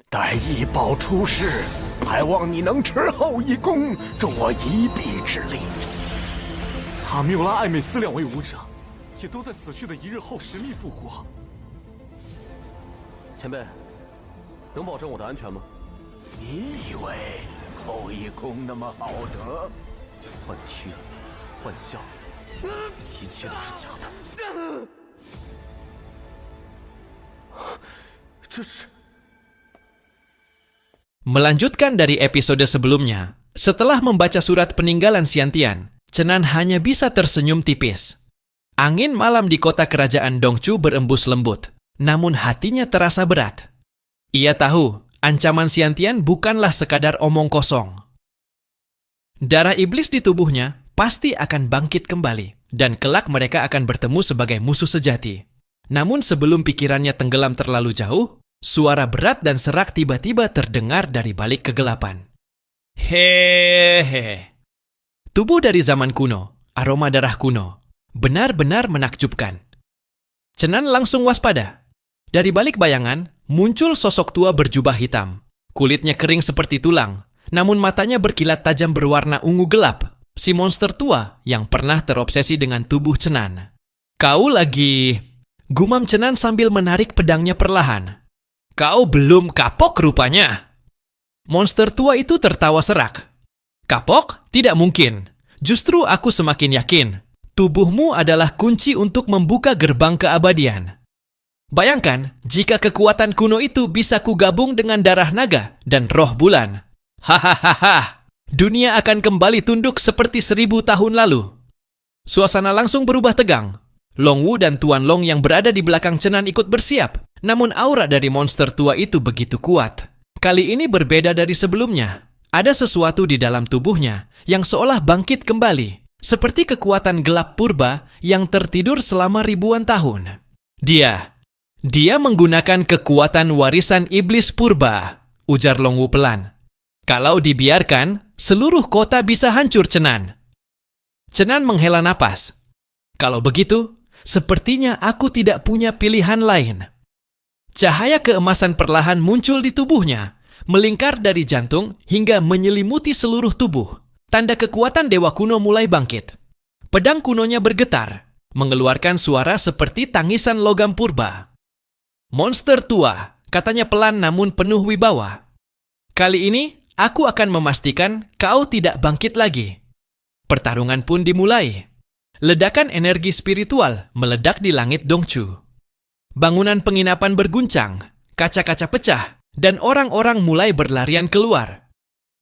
待一宝出世，还望你能持后一功，助我一臂之力。塔缪拉、艾美斯两位武者，也都在死去的1日后神秘复活。前辈，能保证我的安全吗？你以为后一功那么好得？幻听、幻象，一切都是假的。这是。 Melanjutkan dari episode sebelumnya, setelah membaca surat peninggalan Xiantian, Chenan hanya bisa tersenyum tipis. Angin malam di kota kerajaan Dongchu berembus lembut, namun hatinya terasa berat. Ia tahu, ancaman Xiantian bukanlah sekadar omong kosong. Darah iblis di tubuhnya pasti akan bangkit kembali, dan kelak mereka akan bertemu sebagai musuh sejati. Namun sebelum pikirannya tenggelam terlalu jauh, suara berat dan serak tiba-tiba terdengar dari balik kegelapan. Hehehe. Tubuh dari zaman kuno, aroma darah kuno, benar-benar menakjubkan. Chenan langsung waspada. Dari balik bayangan, muncul sosok tua berjubah hitam. Kulitnya kering seperti tulang, namun matanya berkilat tajam berwarna ungu gelap. Si monster tua yang pernah terobsesi dengan tubuh Chenan. Kau lagi... Gumam Chenan sambil menarik pedangnya perlahan. Kau belum kapok rupanya. Monster tua itu tertawa serak. Kapok? Tidak mungkin. Justru aku semakin yakin. Tubuhmu adalah kunci untuk membuka gerbang keabadian. Bayangkan, jika kekuatan kuno itu bisa kugabung dengan darah naga dan roh bulan. Hahaha. Dunia akan kembali tunduk seperti 1000 tahun lalu. Suasana langsung berubah tegang. Long Wu dan Tuan Long yang berada di belakang Chenan ikut bersiap. Namun aura dari monster tua itu begitu kuat. Kali ini berbeda dari sebelumnya. Ada sesuatu di dalam tubuhnya yang seolah bangkit kembali. Seperti kekuatan gelap purba yang tertidur selama ribuan tahun. Dia menggunakan kekuatan warisan iblis purba, ujar Long Wu pelan. Kalau dibiarkan, seluruh kota bisa hancur, Chenan. Chenan menghela napas. Kalau begitu, sepertinya aku tidak punya pilihan lain. Cahaya keemasan perlahan muncul di tubuhnya, melingkar dari jantung hingga menyelimuti seluruh tubuh. Tanda kekuatan dewa kuno mulai bangkit. Pedang kunonya bergetar, mengeluarkan suara seperti tangisan logam purba. Monster tua, katanya pelan namun penuh wibawa. Kali ini, aku akan memastikan kau tidak bangkit lagi. Pertarungan pun dimulai. Ledakan energi spiritual meledak di langit Dongchu. Bangunan penginapan berguncang, kaca-kaca pecah, dan orang-orang mulai berlarian keluar.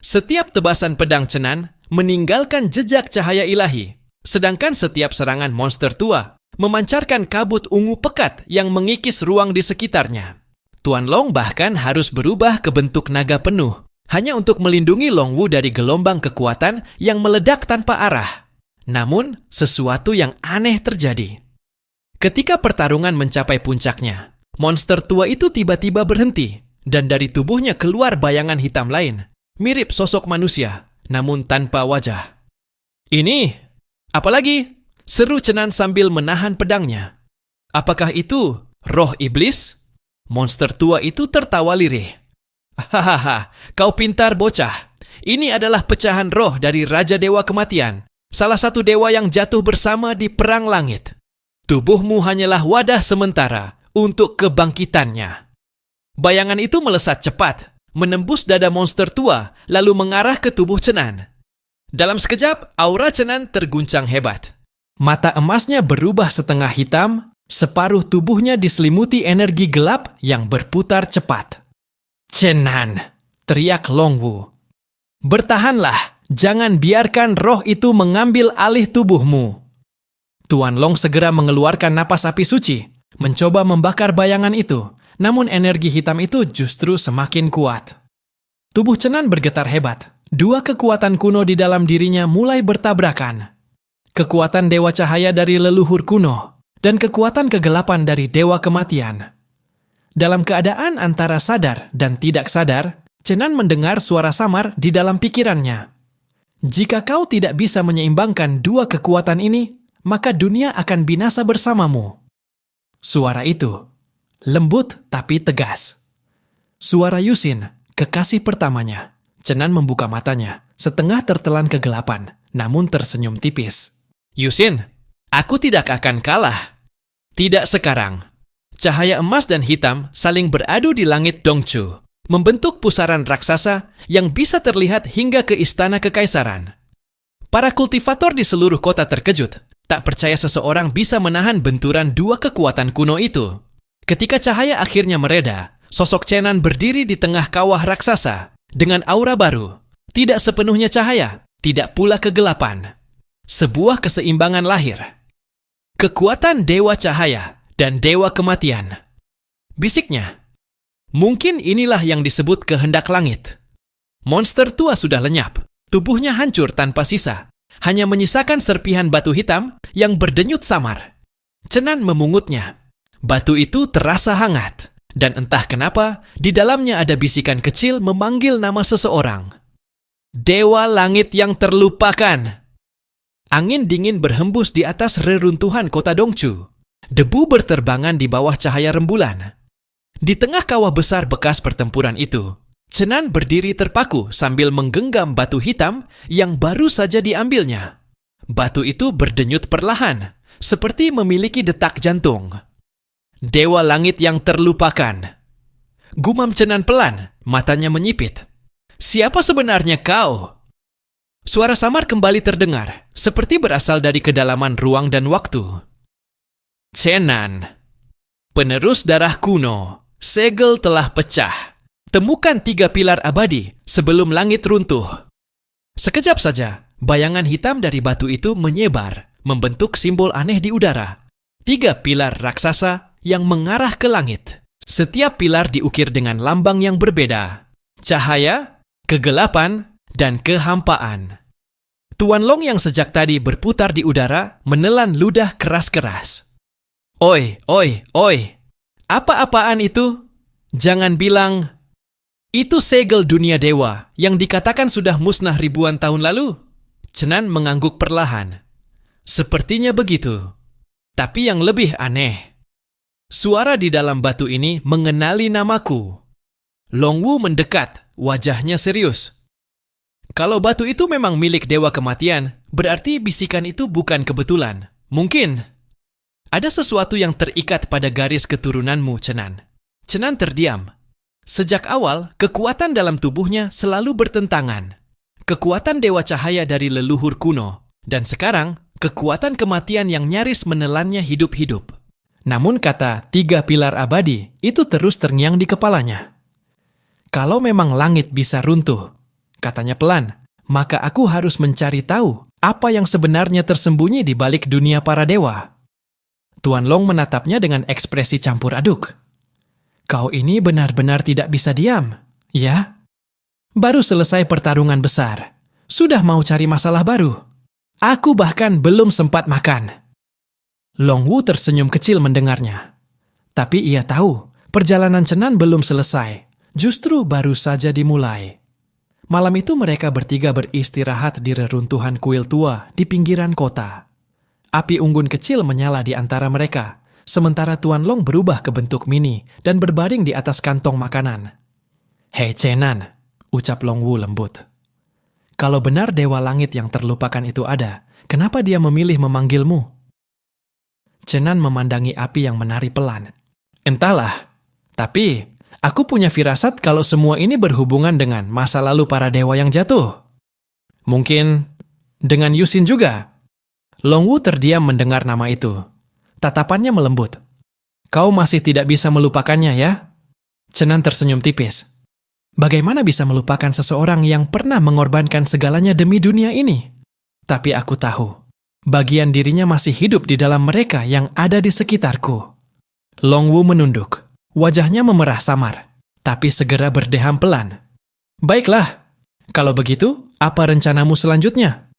Setiap tebasan pedang Chenan meninggalkan jejak cahaya ilahi, sedangkan setiap serangan monster tua memancarkan kabut ungu pekat yang mengikis ruang di sekitarnya. Tuan Long bahkan harus berubah ke bentuk naga penuh, hanya untuk melindungi Long Wu dari gelombang kekuatan yang meledak tanpa arah. Namun, sesuatu yang aneh terjadi. Ketika pertarungan mencapai puncaknya, monster tua itu tiba-tiba berhenti, dan dari tubuhnya keluar bayangan hitam lain, mirip sosok manusia, namun tanpa wajah. Ini, apalagi? Seru Chenan sambil menahan pedangnya. Apakah itu roh iblis? Monster tua itu tertawa lirih. Hahaha, kau pintar bocah. Ini adalah pecahan roh dari Raja Dewa Kematian, salah satu dewa yang jatuh bersama di Perang Langit. Tubuhmu hanyalah wadah sementara untuk kebangkitannya. Bayangan itu melesat cepat, menembus dada monster tua, lalu mengarah ke tubuh Chenan. Dalam sekejap, aura Chenan terguncang hebat. Mata emasnya berubah setengah hitam, separuh tubuhnya diselimuti energi gelap yang berputar cepat. Chenan, teriak Long Wu. Bertahanlah, jangan biarkan roh itu mengambil alih tubuhmu. Tuan Long segera mengeluarkan napas api suci, mencoba membakar bayangan itu, namun energi hitam itu justru semakin kuat. Tubuh Chenan bergetar hebat. Dua kekuatan kuno di dalam dirinya mulai bertabrakan. Kekuatan dewa cahaya dari leluhur kuno, dan kekuatan kegelapan dari dewa kematian. Dalam keadaan antara sadar dan tidak sadar, Chenan mendengar suara samar di dalam pikirannya. Jika kau tidak bisa menyeimbangkan dua kekuatan ini, maka dunia akan binasa bersamamu. Suara itu lembut tapi tegas. Suara Yusin, kekasih pertamanya. Cenan membuka matanya, setengah tertelan kegelapan, namun tersenyum tipis. Yusin, aku tidak akan kalah. Tidak sekarang. Cahaya emas dan hitam saling beradu di langit Dongchu, membentuk pusaran raksasa yang bisa terlihat hingga ke istana kekaisaran. Para kultivator di seluruh kota terkejut, tak percaya seseorang bisa menahan benturan dua kekuatan kuno itu. Ketika cahaya akhirnya mereda, sosok Chenan berdiri di tengah kawah raksasa dengan aura baru. Tidak sepenuhnya cahaya, tidak pula kegelapan. Sebuah keseimbangan lahir. Kekuatan Dewa Cahaya dan Dewa Kematian. Bisiknya, mungkin inilah yang disebut kehendak langit. Monster tua sudah lenyap, tubuhnya hancur tanpa sisa, hanya menyisakan serpihan batu hitam yang berdenyut samar. Cenan memungutnya. Batu itu terasa hangat, dan entah kenapa, di dalamnya ada bisikan kecil memanggil nama seseorang. Dewa Langit yang terlupakan. Angin dingin berhembus di atas reruntuhan kota Dongchu. Debu berterbangan di bawah cahaya rembulan. Di tengah kawah besar bekas pertempuran itu, Cenan berdiri terpaku sambil menggenggam batu hitam yang baru saja diambilnya. Batu itu berdenyut perlahan, seperti memiliki detak jantung. Dewa Langit yang terlupakan. Gumam Cenan pelan, matanya menyipit. Siapa sebenarnya kau? Suara samar kembali terdengar, seperti berasal dari kedalaman ruang dan waktu. Cenan, penerus darah kuno, segel telah pecah. Temukan 3 pilar abadi sebelum langit runtuh. Sekejap saja, bayangan hitam dari batu itu menyebar, membentuk simbol aneh di udara. 3 pilar raksasa yang mengarah ke langit. Setiap pilar diukir dengan lambang yang berbeda. Cahaya, kegelapan, dan kehampaan. Tuan Long yang sejak tadi berputar di udara menelan ludah keras-keras. Oi, oi, oi. Apa-apaan itu? Jangan bilang, itu segel dunia dewa yang dikatakan sudah musnah ribuan tahun lalu. Cenan mengangguk perlahan. Sepertinya begitu. Tapi yang lebih aneh, suara di dalam batu ini mengenali namaku. Longwu mendekat, wajahnya serius. Kalau batu itu memang milik Dewa Kematian, berarti bisikan itu bukan kebetulan. Mungkin ada sesuatu yang terikat pada garis keturunanmu, Cenan. Cenan terdiam. Sejak awal, kekuatan dalam tubuhnya selalu bertentangan. Kekuatan Dewa Cahaya dari leluhur kuno, dan sekarang kekuatan kematian yang nyaris menelannya hidup-hidup. Namun kata 3 pilar abadi itu terus terngiang di kepalanya. Kalau memang langit bisa runtuh, katanya pelan, maka aku harus mencari tahu apa yang sebenarnya tersembunyi di balik dunia para dewa. Tuan Long menatapnya dengan ekspresi campur aduk. Kau ini benar-benar tidak bisa diam, ya? Baru selesai pertarungan besar, sudah mau cari masalah baru. Aku bahkan belum sempat makan. Longwu tersenyum kecil mendengarnya. Tapi ia tahu, perjalanan Cenan belum selesai, justru baru saja dimulai. Malam itu mereka bertiga beristirahat di reruntuhan kuil tua di pinggiran kota. Api unggun kecil menyala di antara mereka, sementara Tuan Long berubah ke bentuk mini dan berbaring di atas kantong makanan. Hei Cenan, ucap Longwu lembut. Kalau benar Dewa Langit yang terlupakan itu ada, kenapa dia memilih memanggilmu? Cenan memandangi api yang menari pelan. Entahlah, tapi aku punya firasat kalau semua ini berhubungan dengan masa lalu para dewa yang jatuh. Mungkin dengan Yusin juga. Longwu terdiam mendengar nama itu. Tatapannya melembut. Kau masih tidak bisa melupakannya ya? Cenan tersenyum tipis. Bagaimana bisa melupakan seseorang yang pernah mengorbankan segalanya demi dunia ini? Tapi aku tahu, bagian dirinya masih hidup di dalam mereka yang ada di sekitarku. Longwu menunduk. Wajahnya memerah samar, tapi segera berdeham pelan. Baiklah, kalau begitu, apa rencanamu selanjutnya?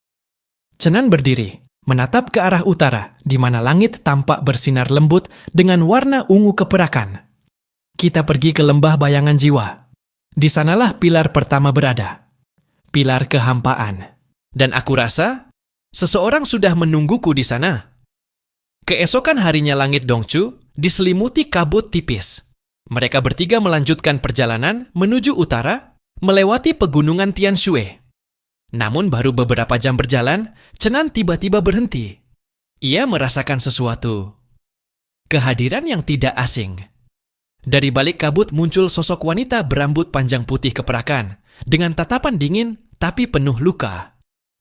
Cenan berdiri, menatap ke arah utara, di mana langit tampak bersinar lembut dengan warna ungu keperakan. Kita pergi ke lembah bayangan jiwa. Di sanalah pilar pertama berada. Pilar kehampaan. Dan aku rasa, seseorang sudah menungguku di sana. Keesokan harinya langit Dongchu diselimuti kabut tipis. Mereka bertiga melanjutkan perjalanan menuju utara, melewati pegunungan Tian Shui. Namun baru beberapa jam berjalan, Chenan tiba-tiba berhenti. Ia merasakan sesuatu. Kehadiran yang tidak asing. Dari balik kabut muncul sosok wanita berambut panjang putih keperakan, dengan tatapan dingin tapi penuh luka.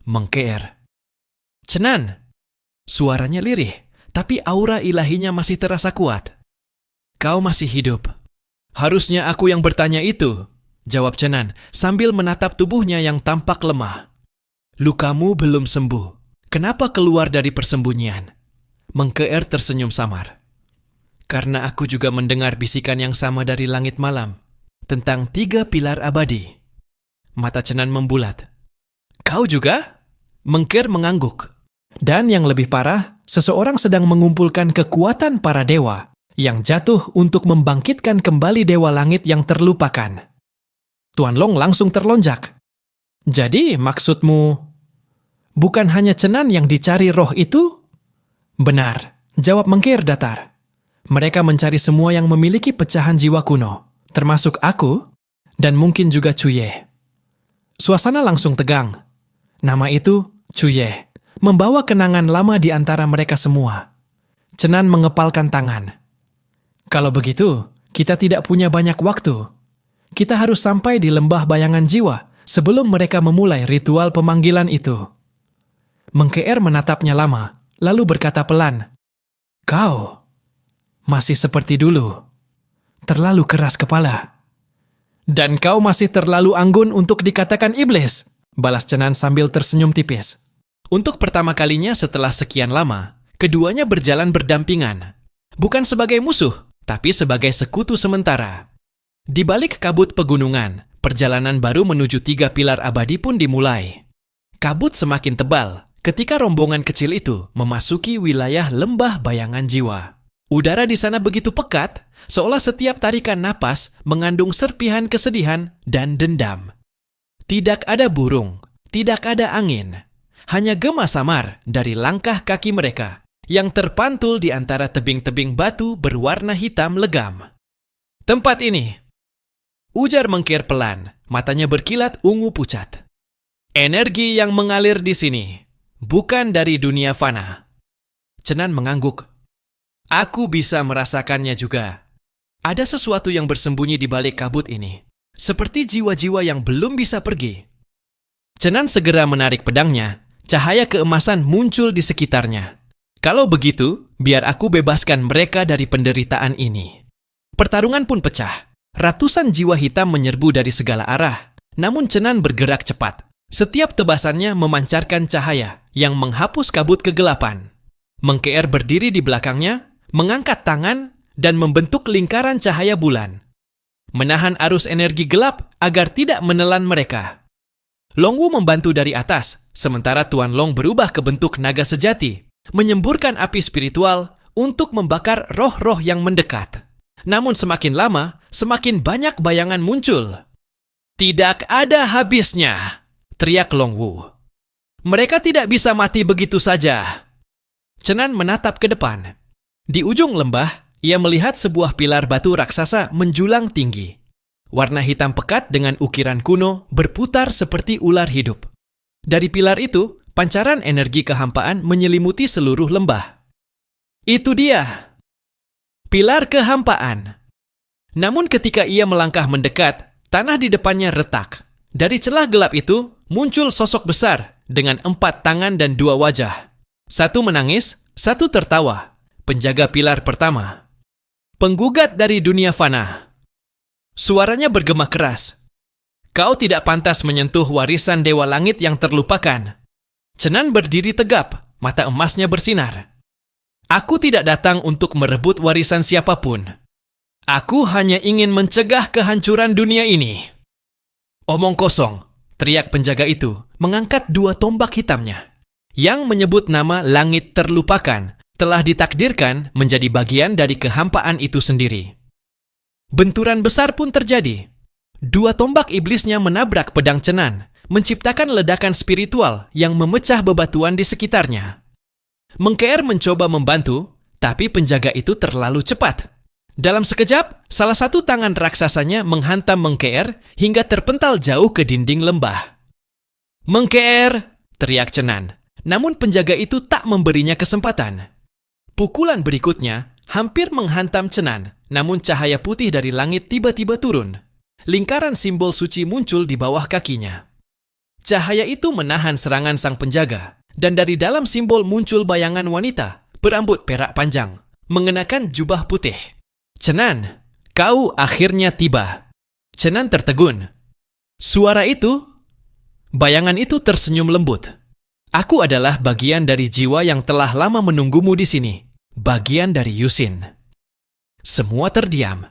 Mengkeer. Chenan. Suaranya lirih, tapi aura ilahinya masih terasa kuat. Kau masih hidup. Harusnya aku yang bertanya itu, jawab Chenan sambil menatap tubuhnya yang tampak lemah. Lukamu belum sembuh. Kenapa keluar dari persembunyian? Mengkeer tersenyum samar. Karena aku juga mendengar bisikan yang sama dari langit malam tentang 3 pilar abadi. Mata Chenan membulat. Kau juga? Mengkeer mengangguk. Dan yang lebih parah, seseorang sedang mengumpulkan kekuatan para dewa yang jatuh untuk membangkitkan kembali dewa langit yang terlupakan. Tuan Long langsung terlonjak. Jadi maksudmu, bukan hanya Chenan yang dicari roh itu? Benar, jawab Mengkeer datar. Mereka mencari semua yang memiliki pecahan jiwa kuno, termasuk aku, dan mungkin juga Cuye. Suasana langsung tegang. Nama itu, Cuye, membawa kenangan lama di antara mereka semua. Chenan mengepalkan tangan. Kalau begitu, kita tidak punya banyak waktu. Kita harus sampai di lembah bayangan jiwa sebelum mereka memulai ritual pemanggilan itu. Mengkeer menatapnya lama, lalu berkata pelan, Kau masih seperti dulu, terlalu keras kepala. Dan kau masih terlalu anggun untuk dikatakan iblis, balas Chenan sambil tersenyum tipis. Untuk pertama kalinya setelah sekian lama, keduanya berjalan berdampingan. Bukan sebagai musuh, tapi sebagai sekutu sementara. Di balik kabut pegunungan, perjalanan baru menuju 3 pilar abadi pun dimulai. Kabut semakin tebal ketika rombongan kecil itu memasuki wilayah lembah bayangan jiwa. Udara di sana begitu pekat, seolah setiap tarikan napas mengandung serpihan kesedihan dan dendam. Tidak ada burung, tidak ada angin, hanya gema samar dari langkah kaki mereka yang terpantul di antara tebing-tebing batu berwarna hitam legam. Tempat ini, ujar Mengkeer pelan, matanya berkilat ungu pucat. Energi yang mengalir di sini, bukan dari dunia fana. Chenan mengangguk. Aku bisa merasakannya juga. Ada sesuatu yang bersembunyi di balik kabut ini, seperti jiwa-jiwa yang belum bisa pergi. Chenan segera menarik pedangnya, cahaya keemasan muncul di sekitarnya. Kalau begitu, biar aku bebaskan mereka dari penderitaan ini. Pertarungan pun pecah. Ratusan jiwa hitam menyerbu dari segala arah. Namun Chenan bergerak cepat. Setiap tebasannya memancarkan cahaya yang menghapus kabut kegelapan. Mengkeer berdiri di belakangnya, mengangkat tangan, dan membentuk lingkaran cahaya bulan. Menahan arus energi gelap agar tidak menelan mereka. Longwu membantu dari atas, sementara Tuan Long berubah ke bentuk naga sejati, menyemburkan api spiritual untuk membakar roh-roh yang mendekat. Namun semakin lama, semakin banyak bayangan muncul. Tidak ada habisnya, teriak Longwu. Mereka tidak bisa mati begitu saja. Chenan menatap ke depan. Di ujung lembah, ia melihat sebuah pilar batu raksasa menjulang tinggi. Warna hitam pekat dengan ukiran kuno berputar seperti ular hidup. Dari pilar itu, pancaran energi kehampaan menyelimuti seluruh lembah. Itu dia, pilar kehampaan. Namun ketika ia melangkah mendekat, tanah di depannya retak. Dari celah gelap itu, muncul sosok besar dengan 4 tangan dan 2 wajah. Satu menangis, satu tertawa. Penjaga pilar pertama. Penggugat dari dunia fana. Suaranya bergema keras. Kau tidak pantas menyentuh warisan dewa langit yang terlupakan. Chenan berdiri tegap, mata emasnya bersinar. Aku tidak datang untuk merebut warisan siapapun. Aku hanya ingin mencegah kehancuran dunia ini. Omong kosong, teriak penjaga itu, mengangkat 2 tombak hitamnya. Yang menyebut nama langit terlupakan telah ditakdirkan menjadi bagian dari kehampaan itu sendiri. Benturan besar pun terjadi. 2 tombak iblisnya menabrak pedang Chenan, menciptakan ledakan spiritual yang memecah bebatuan di sekitarnya. Mengkeer mencoba membantu, tapi penjaga itu terlalu cepat. Dalam sekejap, salah satu tangan raksasanya menghantam Mengkeer hingga terpental jauh ke dinding lembah. "Mengkeer!" teriak Chenan. Namun penjaga itu tak memberinya kesempatan. Pukulan berikutnya hampir menghantam Chenan, namun cahaya putih dari langit tiba-tiba turun. Lingkaran simbol suci muncul di bawah kakinya. Cahaya itu menahan serangan sang penjaga, dan dari dalam simbol muncul bayangan wanita berambut perak panjang, mengenakan jubah putih. "Chenan, kau akhirnya tiba." Chenan tertegun. Suara itu, bayangan itu tersenyum lembut. "Aku adalah bagian dari jiwa yang telah lama menunggumu di sini, bagian dari Yusin." Semua terdiam.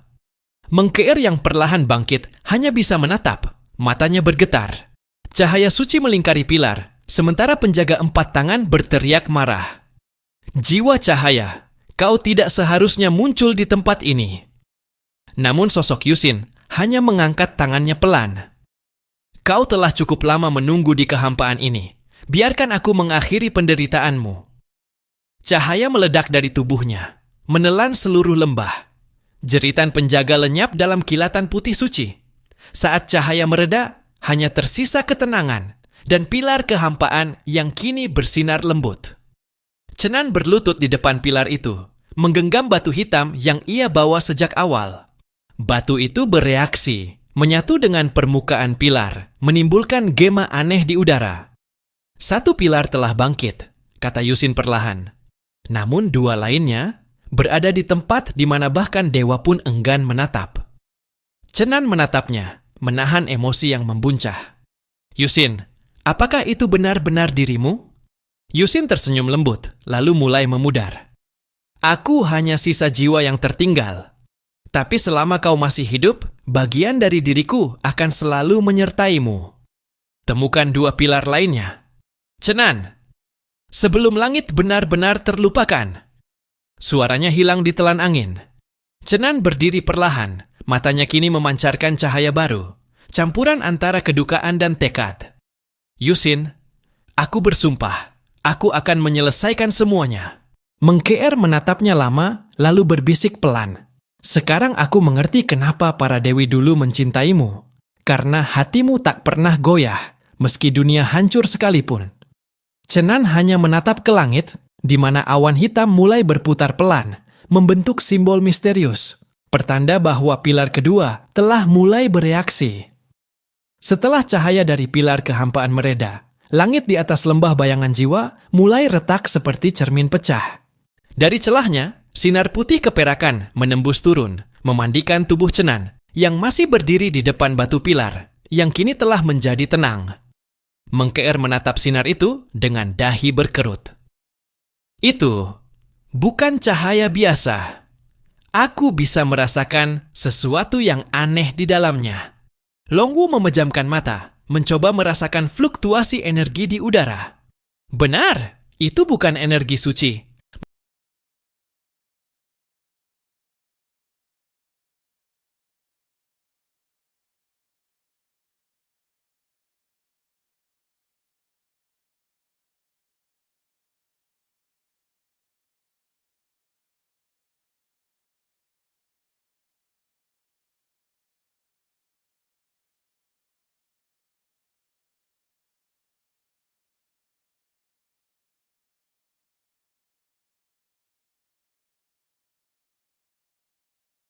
Mengkeer yang perlahan bangkit hanya bisa menatap, matanya bergetar. Cahaya suci melingkari pilar, sementara penjaga 4 tangan berteriak marah. "Jiwa cahaya, kau tidak seharusnya muncul di tempat ini." Namun sosok Yusin hanya mengangkat tangannya pelan. "Kau telah cukup lama menunggu di kehampaan ini. Biarkan aku mengakhiri penderitaanmu." Cahaya meledak dari tubuhnya, menelan seluruh lembah. Jeritan penjaga lenyap dalam kilatan putih suci. Saat cahaya mereda, hanya tersisa ketenangan dan pilar kehampaan yang kini bersinar lembut. Chenan berlutut di depan pilar itu, menggenggam batu hitam yang ia bawa sejak awal. Batu itu bereaksi, menyatu dengan permukaan pilar, menimbulkan gema aneh di udara. "Satu pilar telah bangkit," kata Yusin perlahan. Namun 2 lainnya berada di tempat di mana bahkan dewa pun enggan menatap. Chenan menatapnya, menahan emosi yang membuncah. "Yusin, apakah itu benar-benar dirimu?" Yusin tersenyum lembut, lalu mulai memudar. "Aku hanya sisa jiwa yang tertinggal. Tapi selama kau masih hidup, bagian dari diriku akan selalu menyertaimu." Temukan 2 pilar lainnya. "Chenan, sebelum langit benar-benar terlupakan." Suaranya hilang di telan angin. Chenan berdiri perlahan, matanya kini memancarkan cahaya baru, campuran antara kedukaan dan tekad. "Yusin, aku bersumpah, aku akan menyelesaikan semuanya." Mengkeer menatapnya lama, lalu berbisik pelan. "Sekarang aku mengerti kenapa para dewi dulu mencintaimu. Karena hatimu tak pernah goyah, meski dunia hancur sekalipun." Chenan hanya menatap ke langit, di mana awan hitam mulai berputar pelan, membentuk simbol misterius, pertanda bahwa pilar kedua telah mulai bereaksi. Setelah cahaya dari pilar kehampaan mereda, langit di atas lembah bayangan jiwa mulai retak seperti cermin pecah. Dari celahnya, sinar putih keperakan menembus turun, memandikan tubuh Chenan yang masih berdiri di depan batu pilar, yang kini telah menjadi tenang. Mengkeer menatap sinar itu dengan dahi berkerut. "Itu bukan cahaya biasa. Aku bisa merasakan sesuatu yang aneh di dalamnya." Longwu memejamkan mata, mencoba merasakan fluktuasi energi di udara. Benar, itu bukan energi suci,